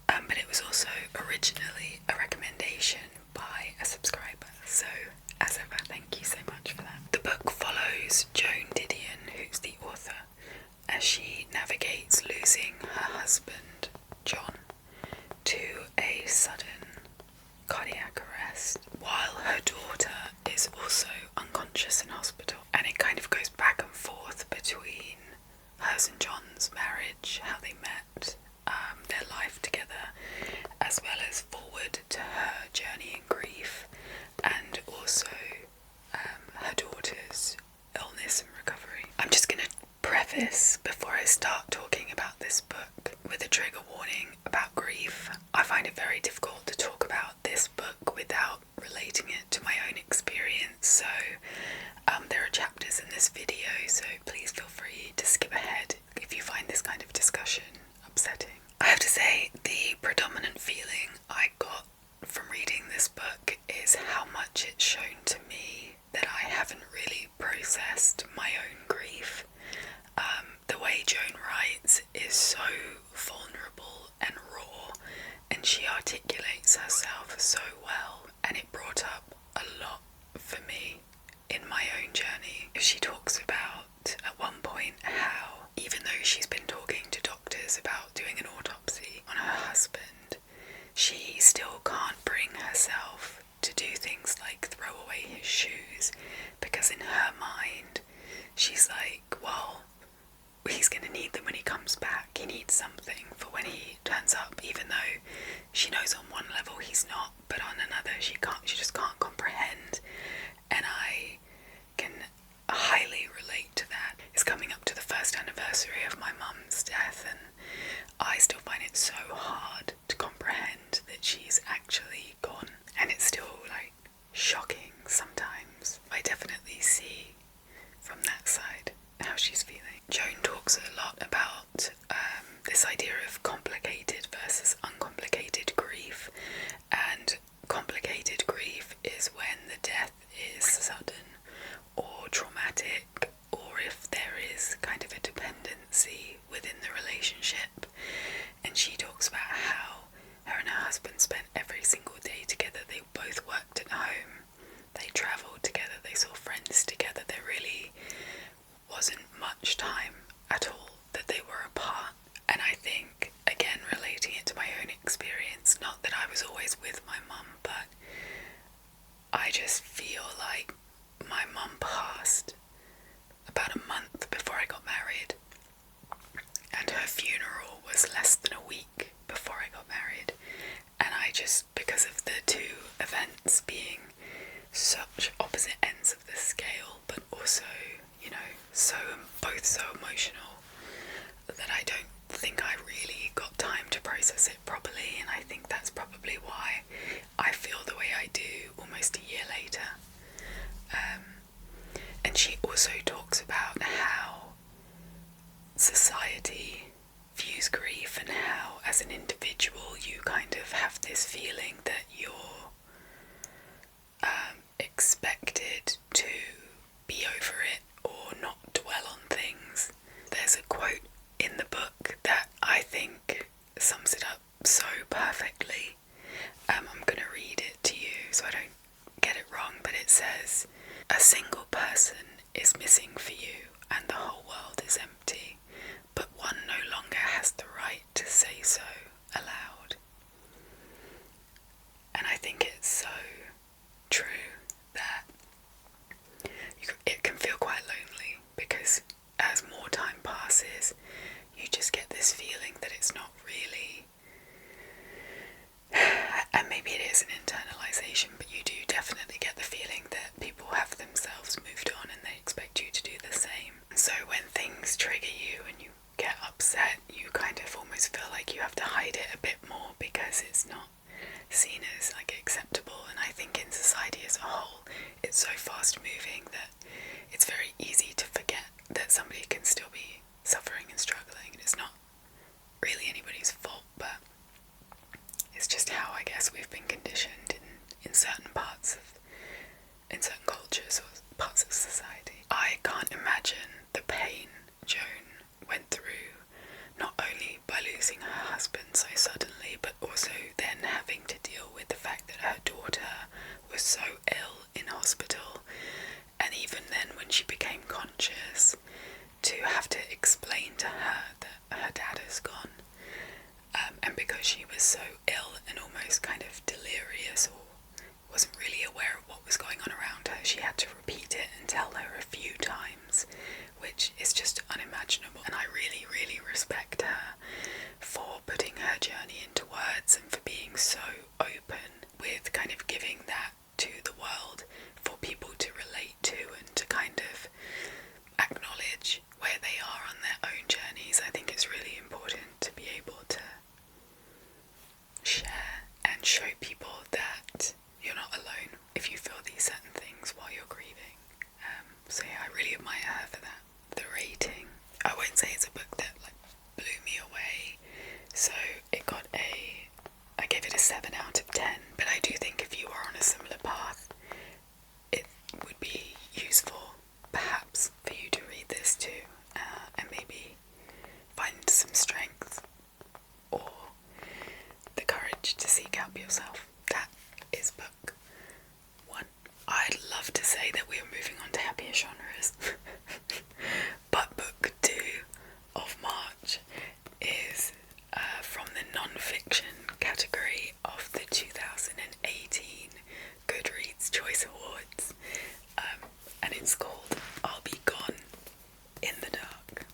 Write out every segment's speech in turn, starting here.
but it was also originally a recommendation by a subscriber, so as ever, thank you so much for that. The book follows Joan Didion, who's the author, as she navigates losing her husband, John, to a sudden cardiac arrest, while her daughter is also unconscious in hospital. And it kind of goes back and forth between hers and John's marriage, how they met, their life together, as well as forward to her journey in grief, and also her daughter's illness and recovery. I'm just going to preface, before I start talking about this book, with a trigger warning about grief. I find it very difficult to talk about this book without relating it to my own experience, so there are chapters in this video, so please feel free to skip ahead if you find this kind of discussion upsetting. I have to say, the predominant feeling I got from reading this book is how much it's shown to me that I haven't really processed my own grief. The way Joan writes is so vulnerable and raw, and she articulates herself so well, and it brought up a lot for me in my own journey. She talks about, at one point, how even though she's been talking to doctors about doing an autopsy on her husband, she still can't bring herself to do things like throw away his shoes, because in her mind, she's like, well, he's going to need them when he comes back. He needs something for when he turns up, even though she knows on one level he's not, but on another she just can't comprehend. And I can highly relate to that. It's coming up to the first anniversary of my mum's death, and I still find it so hard to comprehend that she's actually gone, and it's still like shocking sometimes. I definitely see from that side how she's feeling. Joan talks a lot about this idea of complicated versus uncomplicated grief, and complicated grief is when the death is sudden or traumatic, or if there is kind of a dependency within the relationship. And she talks about how her and her husband spent every single day together. They both worked at home, they travelled together, they saw friends together. There really wasn't much time at all that they were apart. And I think, again, relating it to my own experience, not that I was always with my mum, but I just feel like my mum passed about a month before I got married, and her funeral was less than a week before I got married. And I just, because of the two events being such opposite ends of the scale, but also, you know, both so emotional, that I don't think I really got time to process it properly. And I think that's probably why I feel the way I do almost a year later. And she also talks about how society views grief, and how as an individual you kind of have this feeling that you're expected to be over it or not dwell on things. There's a quote in the book that I think sums it up so perfectly. I'm going to read it to you so I don't get it wrong, but it says, "A single person is missing for you and the whole world is empty, but one no longer has the right to say so aloud." And I think it's so true that it can feel quite lonely, because as more time passes, you just get this feeling that it's not really, and maybe it is an internalization, but you do definitely get the feeling that people have themselves moved on and they expect you to do the same. So when things trigger you and you get upset, you kind of almost feel like you have to hide it a bit more because it's not seen as like acceptable. And I think in society as a whole, it's so fast moving that it's very easy to forget that somebody can still be suffering and struggling, and it's not really anybody's fault, but it's just how I guess we've been conditioned in certain cultures or parts of society. I can't imagine the pain Joan went through, not only by losing her husband so suddenly, but was so ill and almost kind of delirious, or wasn't really aware of what was going on around her. She had to repeat it and tell her a few times, which is just unimaginable. And I really, really respect her for putting her journey into words and for being so open with kind of giving that to the world for people to relate to and to kind of acknowledge where they are on their own journeys. I think it's really important to be able to share and show people that you're not alone if you feel these certain things while you're grieving. So yeah, I really admire her for that. The rating, I won't say it's a book that like blew me away, so I gave it a 7 out of 10, but I do think if you are on a similar path, it would be useful perhaps for you to read this too, and maybe find some strength or the courage to seek help yourself. That is book 1. I'd love to say that we are moving on to happier genres, but book 2 of March is from the non-fiction category of the 2018 Goodreads Choice Awards, and it's called I'll Be Gone in the Dark,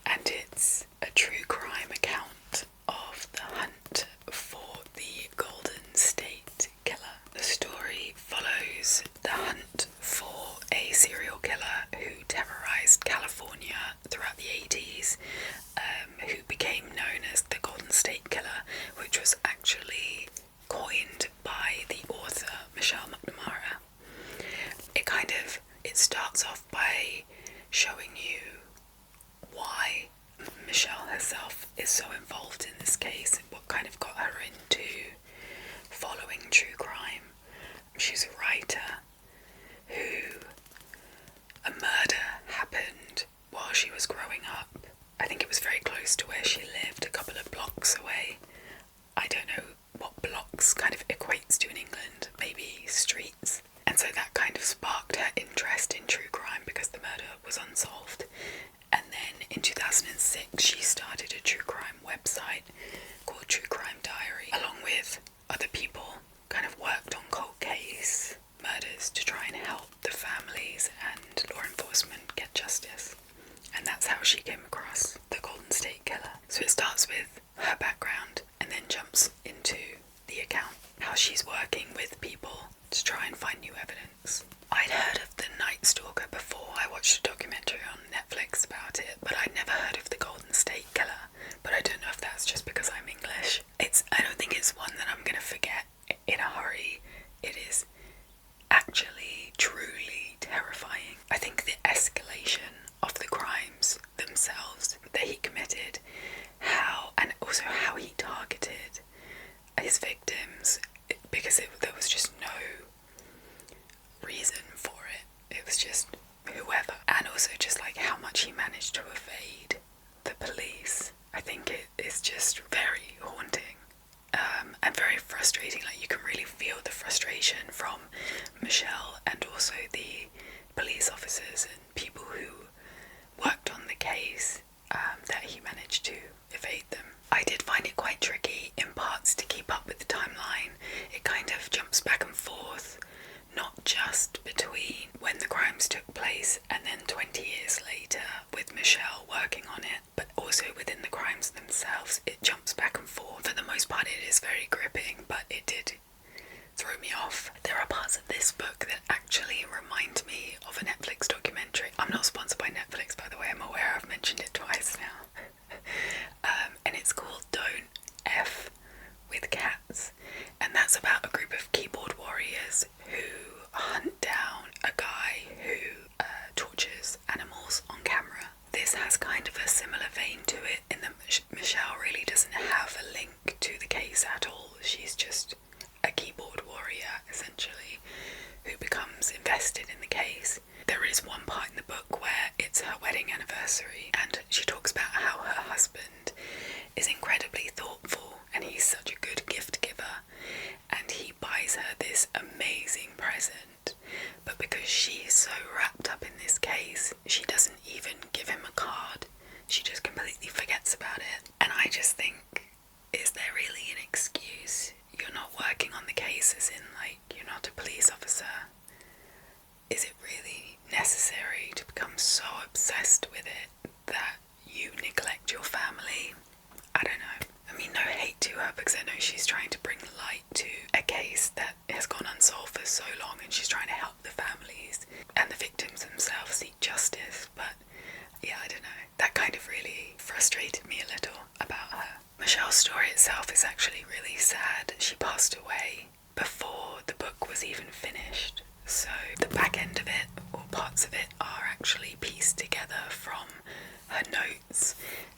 and it's a true crime account of the hunt for the Golden State Killer. The story follows the hunt for a serial killer who terrorized California throughout the 80s, who became known as the Golden State Killer, which was actually coined by the author Michelle McNamara. It starts off by showing you why Michelle herself is so involved in this case and what kind of got her into following true crime. She's a writer who a murder happened while she was growing up. I think it was very close to where she lived, a couple of blocks away. I don't know what blocks kind of equates to in England, maybe streets. And so that kind of sparked her interest in true crime because the murder was unsolved. And then in 2006 she started a true crime website called True Crime Diary, along with other people, kind of worked on cold case murders to try and help the families and law enforcement get justice. And that's how she came across the Golden State Killer. So it starts with her background and then jumps into the account, how she's working with people to try and find new evidence. I'd heard of the Night Stalker before. I watched a documentary on Netflix about it, but I'd never heard of the Golden State Killer. But I don't know if that's just because I'm English. I don't think it's one that I'm going to forget in a hurry. It is actually truly terrifying. I think the escalation of the crimes themselves that he committed, and also how he targeted his victims, because there was just no reason for it. It was just whoever. And also just like how much he managed to evade the police. I think it is just very haunting, and very frustrating. Like, you can really feel the frustration from Michelle and also the police officers and people who worked on the case, that he managed to evade them. I did find it quite tricky in parts to keep up with the timeline. It kind of jumps back and forth, not just between when the crimes took place and then 20 years later with Michelle working on it, but also within the crimes themselves. It jumps back and forth. For the most part it is very gripping, but it did throw me off. There are parts of this book that actually remind me of a Netflix documentary. I'm not sponsored by Netflix, by the way, I'm aware I've mentioned it twice now. And it's called Don't F with Cats, and that's about a group of keyboard warriors who hunt down a guy who tortures animals on camera. This has kind of a similar vein to it in that Michelle really doesn't have a link to the case at all. She's just a keyboard warrior, essentially, who becomes because I know she's trying to bring light to a case that has gone unsolved for so long, and she's trying to help the families and the victims themselves seek justice. But yeah, I don't know, that kind of really frustrated me a little about her. Michelle's story itself is actually really sad. She passed away before the book was even finished, so the back end of it, or parts of it, are actually pieced together from her notes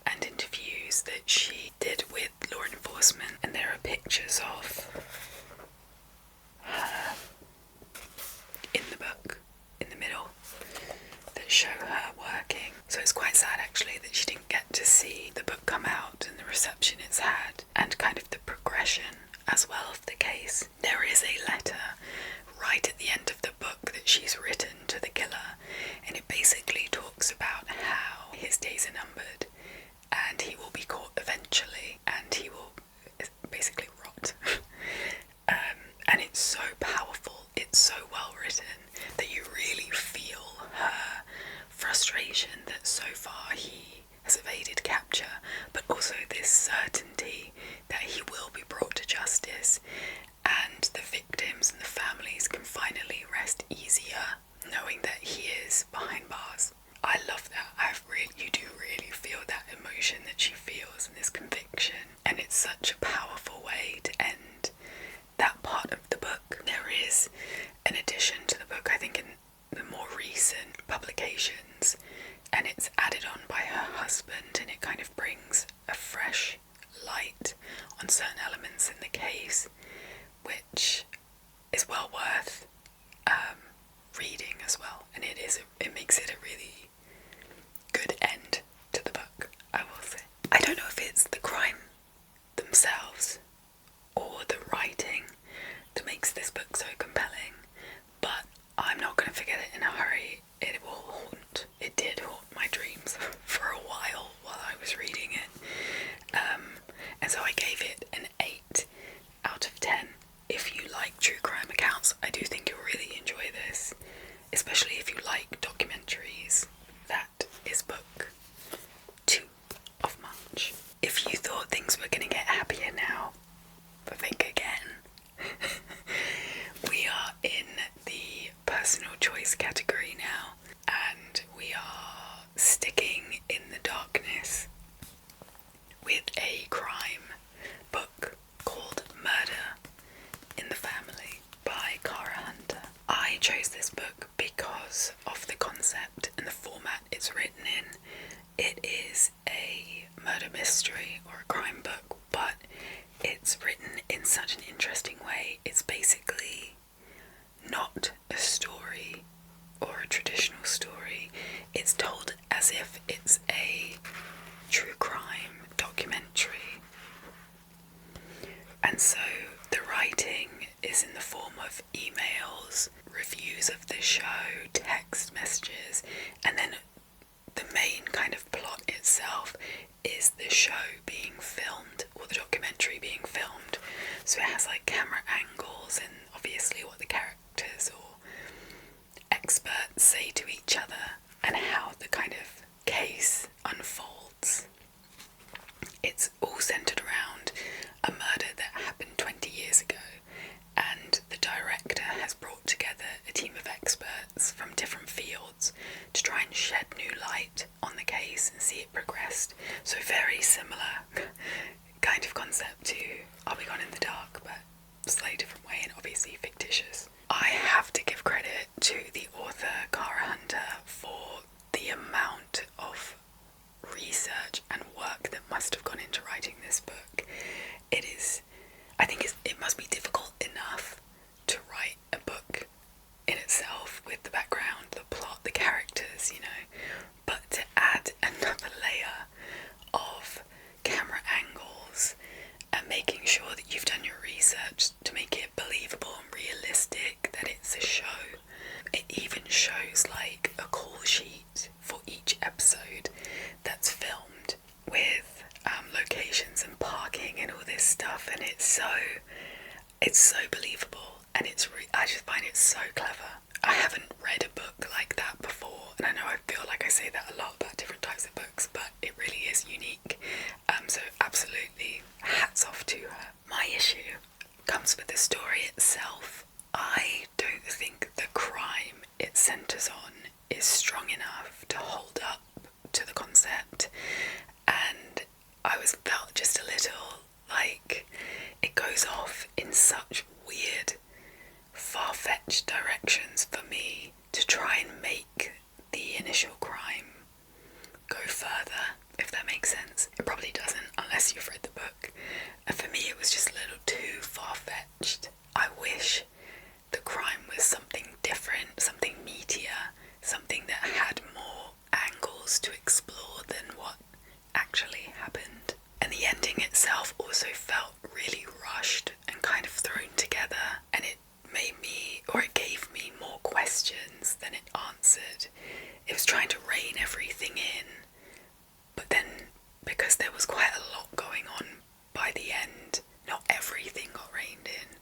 and interviews that she did with law enforcement, and there are pictures of her in the book in the middle that show her working. So it's quite sad actually that she didn't get to see the book come out and the reception it's had, and kind of the progression as well of the case. There is a letter right at the end of the book that she's written to the killer, and it basically talks about how his days are numbered and he will be caught eventually and he will basically rot. And it's so powerful, it's so well written, that you really feel her frustration that so far he has evaded capture, but also this certainty that he will be brought to justice, and the victims and the families can finally rest easier knowing that he is behind bars. I love that. You do really feel that emotion that she feels and this conviction, and it's such a powerful way to end that part of the book. There is an addition to the book, I think, in the more recent publications, and it's added on by her husband, and it kind of brings a fresh light on certain elements in the case, which is well worth reading as well, and it makes it a really good end to the book, I will say. I don't know if it's the crime themselves or the writing that makes this book so compelling, but I'm not going to forget it in a hurry. It did haunt my dreams for a while I was reading it, and so I gave it an 8 out of 10. If you like true crime accounts, I do think you'll really enjoy this, especially if you like documentaries. That is book 2 of March. If you thought things were going to get happier now, but think again. We are in the personal choice category now, and we are sticking in the darkness with a crime book called Murder in the Family by Cara Hunter. I chose this book because of the concept and the format it's written in. It is a murder mystery or a crime book, but it's written in such an interesting way. It's basically not a story or a traditional story. It's told as if it's a true crime documentary. And so the writing is in the form of emails, reviews of the show, text messages, and then the main kind of plot itself is the show being filmed, or the documentary being filmed. So it has like camera angles and obviously what the characters or experts say to each other and how the kind of case unfolds. It's all centered around a murder that happened 20 years ago, and the director has brought together a team of experts from different fields to try and shed new light on the case and see it progressed. So very similar kind of concept to I'll Be Gone in the Dark, but slightly different way and obviously fictitious. I have to give credit to the author Cara Hunter for the amount of research and work that must have gone into writing this book. It must be difficult enough to write a book in itself with the background, the plot, the characters, but to add another layer of camera angles and making sure that you've done your research to make it believable and realistic that it's a show. It even shows like a call sheet for each episode that's filmed with locations and parking and all this stuff, and it's so believable, and I just find it so clever. I haven't read a book like that before, and I know I feel like I say that a lot about different types of books, but it really is unique. So absolutely hats off to her. as for the story itself, I don't think the crime it centres on is strong enough to hold up to the concept, and I felt just a little like it goes off in such weird, far-fetched directions for me to try and make the initial crime go further, if that makes sense. It probably doesn't unless you've read the book. And for me it was just a little too far-fetched. I wish the crime was something different, something meatier, something that had more angles to explore than what actually happened. And the ending itself also felt really rushed and kind of thrown together, and it gave me more questions than it answered. It was trying to rein everything in, but then because there was quite a lot going on by the end, not everything got reined in.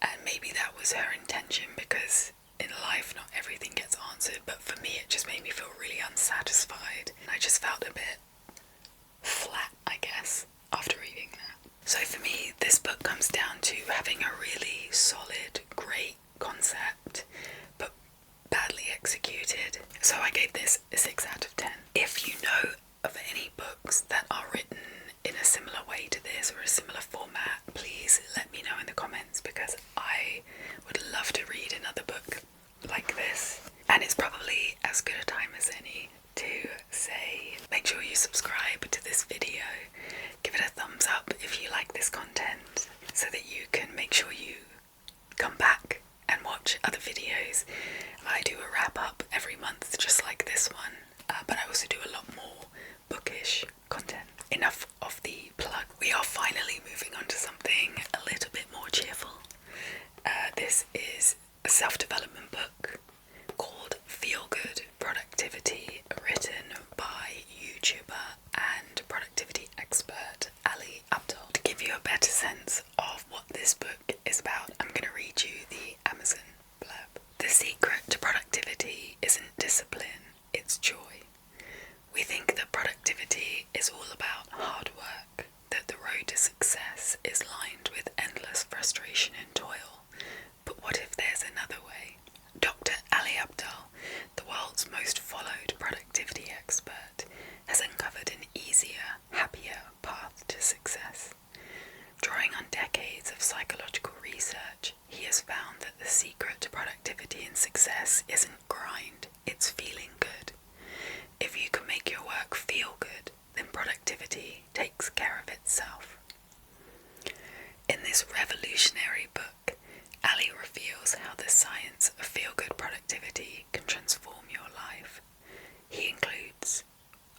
And maybe that was her intention, because in life not everything gets answered, but for me it just made me feel really unsatisfied. And I just felt a bit flat, I guess, after reading that. So for me, this book comes down to having a really solid, great concept, but badly executed. So I gave this a 6 out of 10. If you know of any books that are written in a similar way to this, or a similar format, please let me know in the comments, because I would love to read another book like this. And it's probably as good a time as any to say, make sure you subscribe to this video, give it a thumbs up if you like this content, so that you can make sure you come back and watch other videos. I do a wrap up every month just like this one, but I also do a lot more bookish content. Enough of the plug. We are finally moving on to something a little bit more cheerful. This is a self-development book called Feel Good Productivity, written by YouTuber and productivity expert Ali Abdaal. To give you a better sense of what this book is about, I'm going to read you the Amazon blurb. The secret to productivity isn't discipline, it's joy. We think that productivity is all about hard work, that the road to success is lined with endless frustration and toil. But what if there's another way? Dr. Ali Abdaal, the world's most followed productivity expert, has uncovered an easier, happier path to success. Drawing on decades of psychological research, he has found that the secret to productivity and success isn't grind, it's feeling good. If you can make your work feel good, then productivity takes care of itself. In this revolutionary book, Ali reveals how the science of feel-good productivity can transform your life. He includes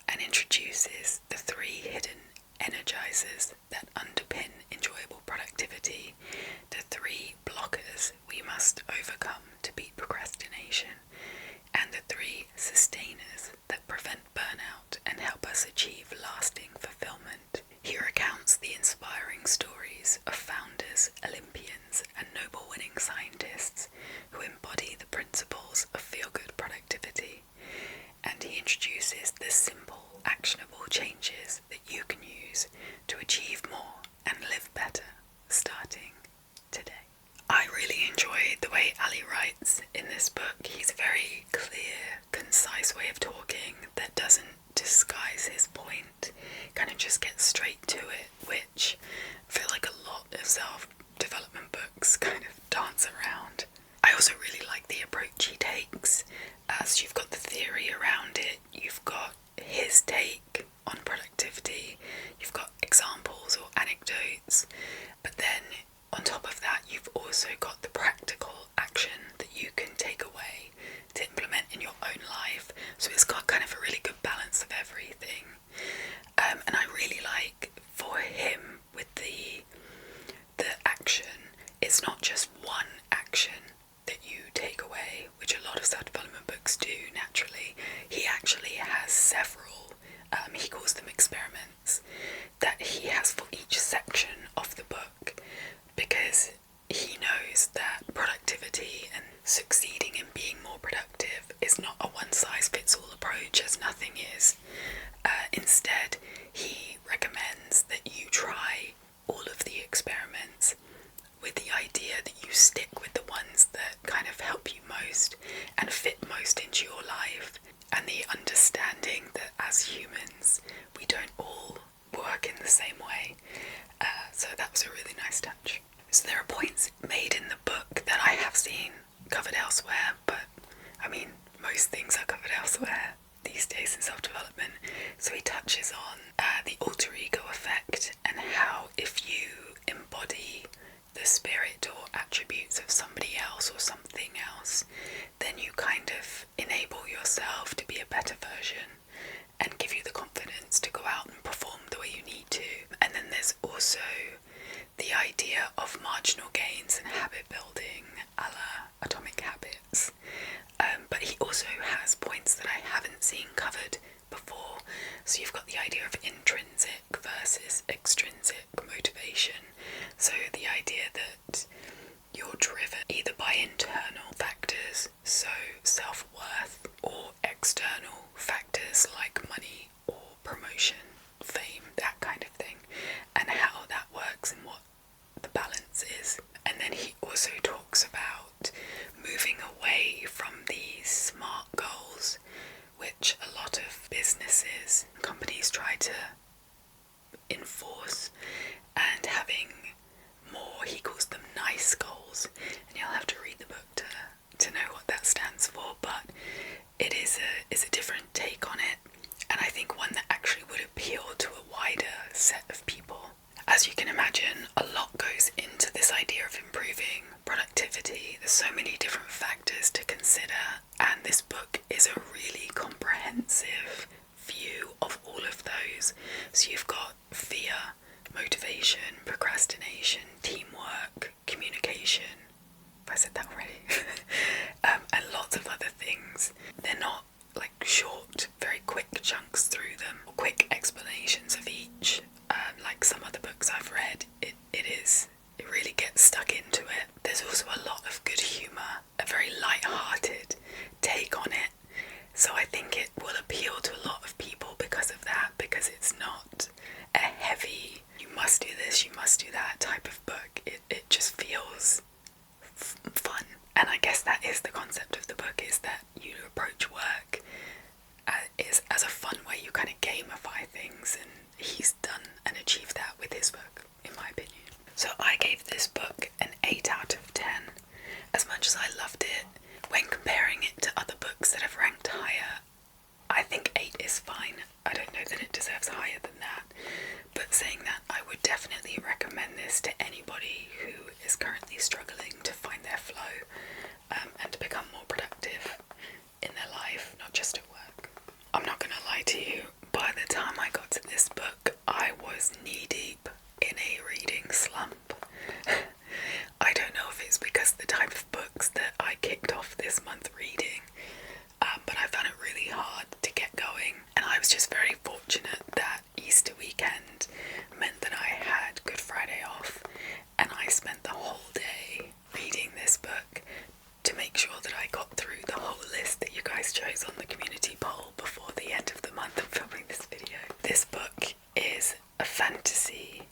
and introduces the 3 hidden energizers that underpin enjoyable productivity, the 3 blockers we must overcome to beat procrastination, and the 3 sustainers that prevent burnout and help us achieve lasting fulfillment. He recounts the inspiring stories of founders, Olympians, and Nobel-winning scientists who embody the principles of feel-good productivity, and he introduces the simple, actionable changes that you can use to achieve more and live better, starting today. I really enjoy the way Ali writes in this book. He's a very clear, concise way of talking that doesn't disguise his point, kind of just gets straight to it, which I feel like a lot of self-development books kind of dance around. I also really like the approach he takes, as you've got the theory around it, you've got his take on productivity, you've got examples or anecdotes, but then on top of that you've also got the practical action that you can take away to implement in your own life. So it's got kind of a really good balance of everything. And I really like for him with the action, it's not just one action that you take away, which a lot of self-development books do naturally. He actually has several, he calls them experiments, that he has for each section of the book, because he knows that productivity and succeeding in being more productive is not a one-size-fits-all approach, as nothing is. Instead, he recommends that you try all of the experiments with So that was a really nice touch. So there are points made in the book that I have seen covered elsewhere, but I mean, most things are covered elsewhere these days in self-development. So he touches on the alter ego effect and how if you embody the spirit or attributes of somebody else or something else, then you kind of enable yourself to be a better version and give you the confidence to go out and perform the way you need to. And then there's also the idea of marginal gains and habit building, a la Atomic Habits. But he also has points that I haven't seen covered before. So you've got the idea of intrinsic versus extrinsic motivation. So the idea that you're driven either by internal factors, so self-worth, or external factors like money or promotion, fame, that kind of thing, and how that works and what the balance is. And then he also talks about moving away from these SMART goals, which a lot of businesses, companies try to enforce, and having more, he calls them nice goals, and you'll have to read the book to know what that stands for, but it is a different take on it, and I think one that actually would appeal to a wider set of people. As you can imagine, a lot goes into this idea of improving productivity. There's so many different factors to consider, and this book is a really comprehensive view of all of those. So you've got fear, motivation, procrastination, teamwork, communication, if I said that already, and lots of other things. They're not like short, very quick chunks through them, or quick explanations of each, like some other books I've read. It really gets stuck into it. There's also a lot of good humour, a very light-hearted take on it. So I think it will appeal to a lot of people because of that, because it's not a heavy, you must do this, you must do that type of book. It just feels fun. And I guess that is the concept of the book, is that you approach work as a fun way. You kind of gamify things, and he's done and achieved that with his book, in my opinion. So I gave this book an 8 out of 10. As much as I loved it, when comparing it to other books that have ranked higher, I think 8 is fine. I don't know that it deserves higher than that. But saying that, I would definitely recommend this to anybody who is currently struggling to find their flow, and to become more productive in their life, not just at work. I'm not gonna lie to you, by the time I got to this book, I was knee-deep in a reading slump. I don't know if it's because the type of books that I kicked off this month reading, but I found it really hard to get going, and I was just very fortunate that Easter weekend meant that I had Good Friday off, and I spent the whole day reading this book to make sure that I got through the whole list that you guys chose on the community poll before the end of the month of filming this video. This book is a fantasy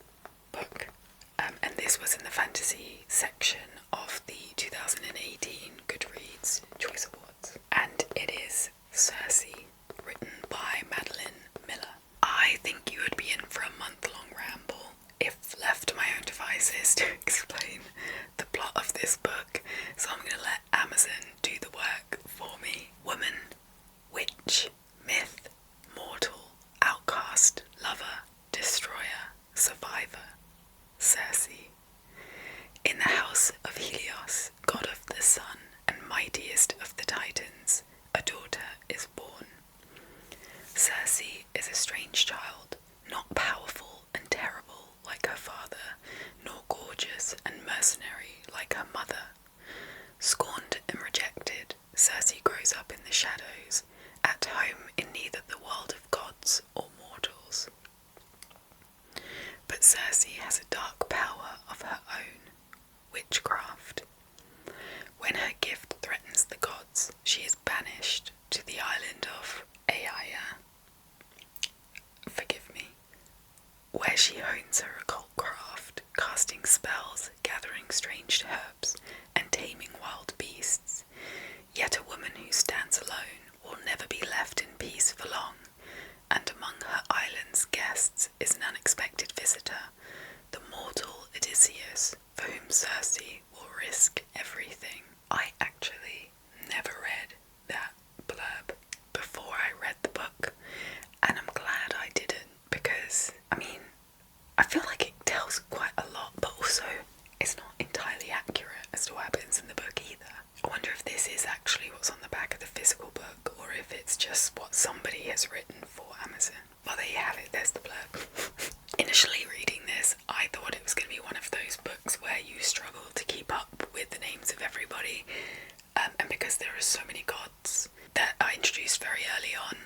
book, and this was in the fantasy section of the 2018 Goodreads Choice Awards, and it is Circe, written by Madeline Miller. I think you would be in for a month-long ramble if left to my own devices to explain the plot of this book, so I'm going to let Amazon do the work for me. Woman, witch, myth, mortal, outcast, lover, destroyer, survivor, Circe. In the house of Helios, god of the sun and mightiest of the Titans, a daughter is born. Circe is a strange child, not powerful and terrible like her father, nor gorgeous and mercenary like her mother. Scorned and rejected, Circe grows up in the shadows, at home in neither the world of gods or mortals. But Circe has a dark power of her own, witchcraft. When her gift threatens the gods, she is banished to the island of Aiaia, forgive me, where she hones her occult craft, casting spells, gathering strange herbs, and taming wild beasts. Yet a woman who stands alone will never be left in peace for long, and among her island's guests is an unexpected visitor, the mortal Circe will risk everything. I actually never read that blurb before I read the book, and I'm glad I didn't, because, I mean, I feel like it tells quite a lot, but also it's not entirely accurate as to what happens in the book either. I wonder if this is actually what's on the back of the physical book, or if it's just what somebody has written for Amazon. Well, there you have it, there's the blurb. Initially reading this, I thought it was going to be one of those books where you struggle to keep up with the names of everybody, and because there are so many gods that are introduced very early on,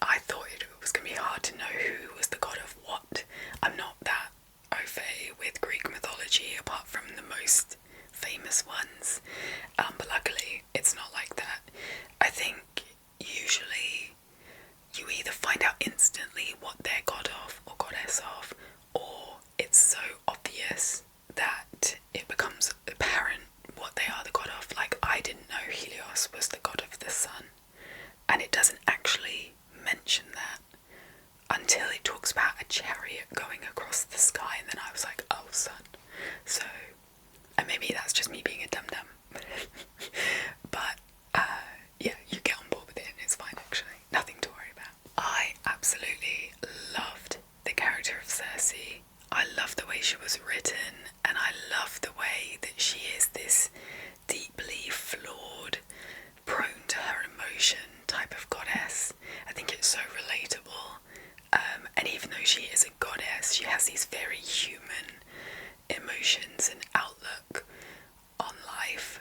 I thought it was going to be hard to know who was the god of what. I'm not that au fait with Greek mythology, apart from the most famous ones, but luckily it's not like that. I think usually you either find out instantly what they're god of or goddess of, or it's so obvious that it becomes apparent what they are the god of. Like, I didn't know Helios was the god of the sun, and it doesn't actually mention that until it talks about a chariot going across the sky, and then I was like, oh, sun. So, and maybe that's just me being a dum-dum. But, yeah, you get on board with it and it's fine actually. Nothing to worry about. I absolutely loved the character of Circe. I love the way she was written, and I love the way that she is this deeply flawed, prone to her emotion type of goddess. I think it's so relatable. And even though she is a goddess, she has these very human emotions and outlook on life.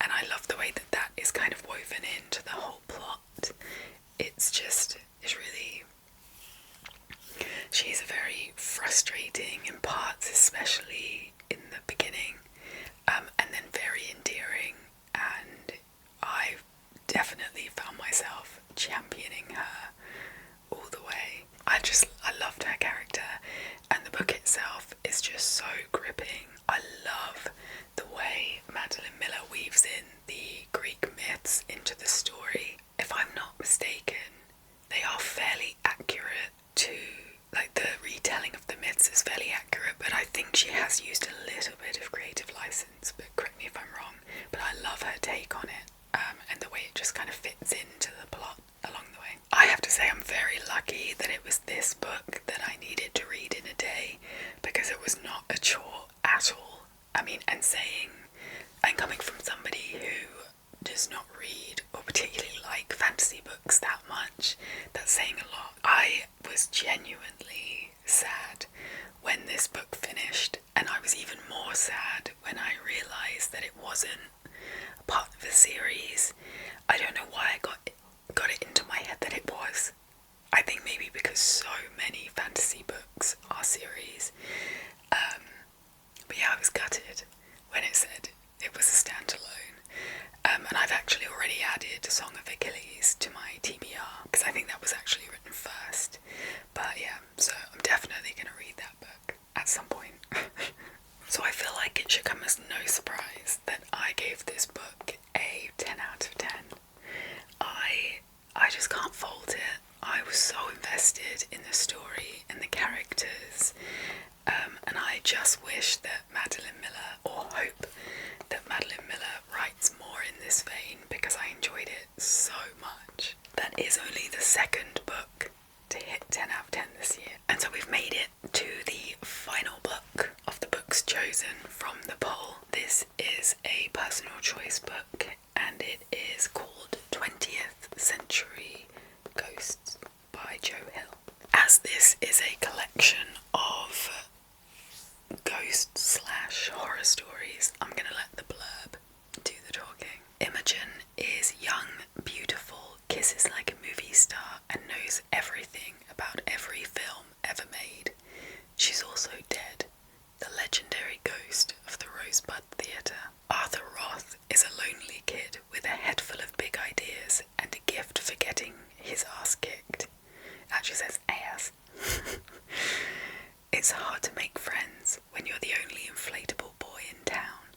And I love the way that that is kind of woven into the whole plot. It's really, she's very frustrating in parts, especially in the beginning, and then very endearing, and I've definitely found myself championing her all the way. I loved her character, and the book itself is just so gripping. I love the way Madeline Miller weaves in the Greek myths into the story. If I'm not mistaken, they are fairly accurate to, like, the retelling of the myths is fairly accurate, but I think she has used a little bit of creative license, but correct me if I'm wrong. But I love her take on it, and the way it just kind of fits into the plot along the way. I have to say I'm very lucky that it was this book that I needed to read in a day, because it was not a chore at all. I mean, and coming from somebody who does not read or particularly like fantasy books that much, that's saying a lot. I was genuinely sad when this book finished, and I was even more sad when I realised that it wasn't a part of a series. I don't know why I got it into my head that it was. I think maybe because so many fantasy books are series. But yeah, I was gutted when it said it was a standalone. And I've actually already added Song of Achilles to my TBR, because I think that was actually written first. But yeah, so I'm definitely going to read that book at some point. So I feel like it should come as no surprise that I gave this book a 10 out of 10. I just can't fault it. I was so invested in the story and the characters, and I just wish that Madeline Miller, or hope that Madeline Miller, writes more in this vein, because I enjoyed it so much. That is only the second book to hit 10 out of 10 this year, and so we've made it to the final book of the books chosen from the poll. This is a personal choice book, and it is called 20th Century Ghosts by Joe Hill. As this is a collection of ghost/horror stories, I'm going to let the blurb do the talking. Imogen is young, beautiful, kisses like a movie star, and knows everything about every film ever made. She's also dead, the legendary ghost of the Rosebud Theatre. Arthur Roth is a lonely kid with a head full of big ideas and a gift for getting his ass kicked. It actually says ass. It's hard to make friends when you're the only inflatable boy in town.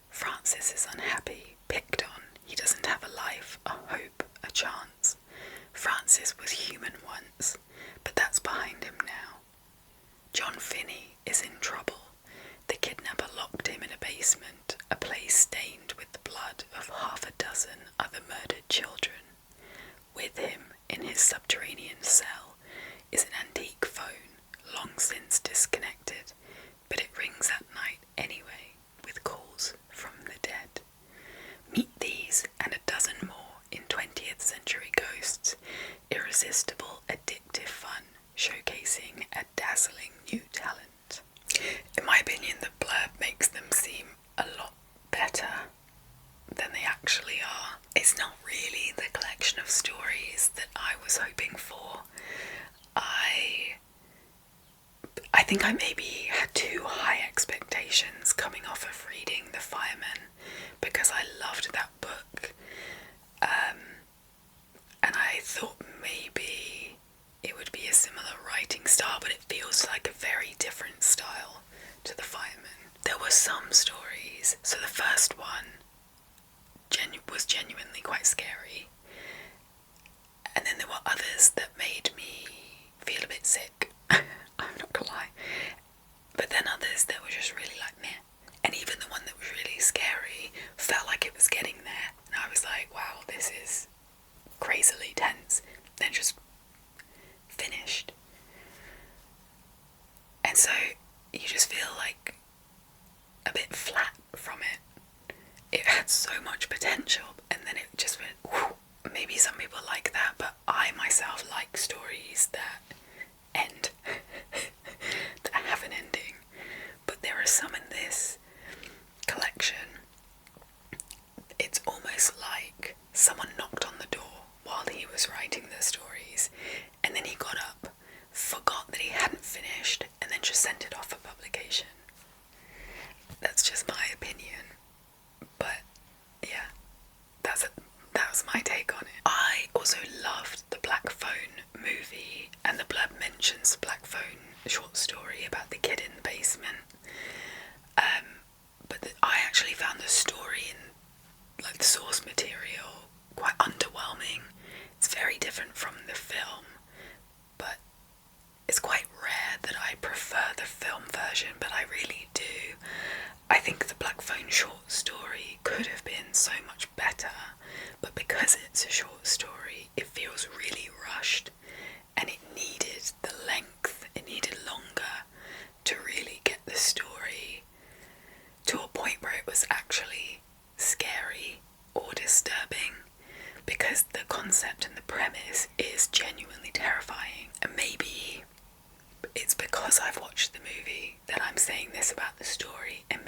Francis is unhappy, picked on. He doesn't have a life, a hope, a chance had too high expectations coming off of reading The Fireman, because I loved that book, and I thought maybe it would be a similar writing style, but it feels like a very different style to The Fireman. There were some stories, so the first one was genuinely quite scary, and then there were others that made me feel a bit sick. I'm not gonna lie. But then others that were just really like meh. And even the one that was really scary felt like it was getting there. And I was like, wow, this is crazily tense. Then just finished. And so you just feel like a bit flat from it. It had so much potential, and then it just went, whew. Maybe some people like that, but I myself like stories that end, that have an ending. But there are some in this collection. It's almost like someone knocked on the door while he was writing the stories, and then he got up, forgot that he hadn't finished, and then just sent it off for publication. That's just my opinion, but yeah, that was my take on it. I also loved the Black Phone movie, and the blurb mentions the Black Phone short story about the kid in the basement. But I actually found the story in like the source material quite underwhelming. It's very different from the film, but it's quite rare that I prefer the film version, but I really do. I think the Black Phone short story could have been so much better, but because it's a short story, it feels really rushed, and it needed the length, it needed longer to really get the story to a point where it was actually scary or disturbing, because the concept and the premise is genuinely terrifying. And maybe it's because I've watched the movie that I'm saying this about the story, and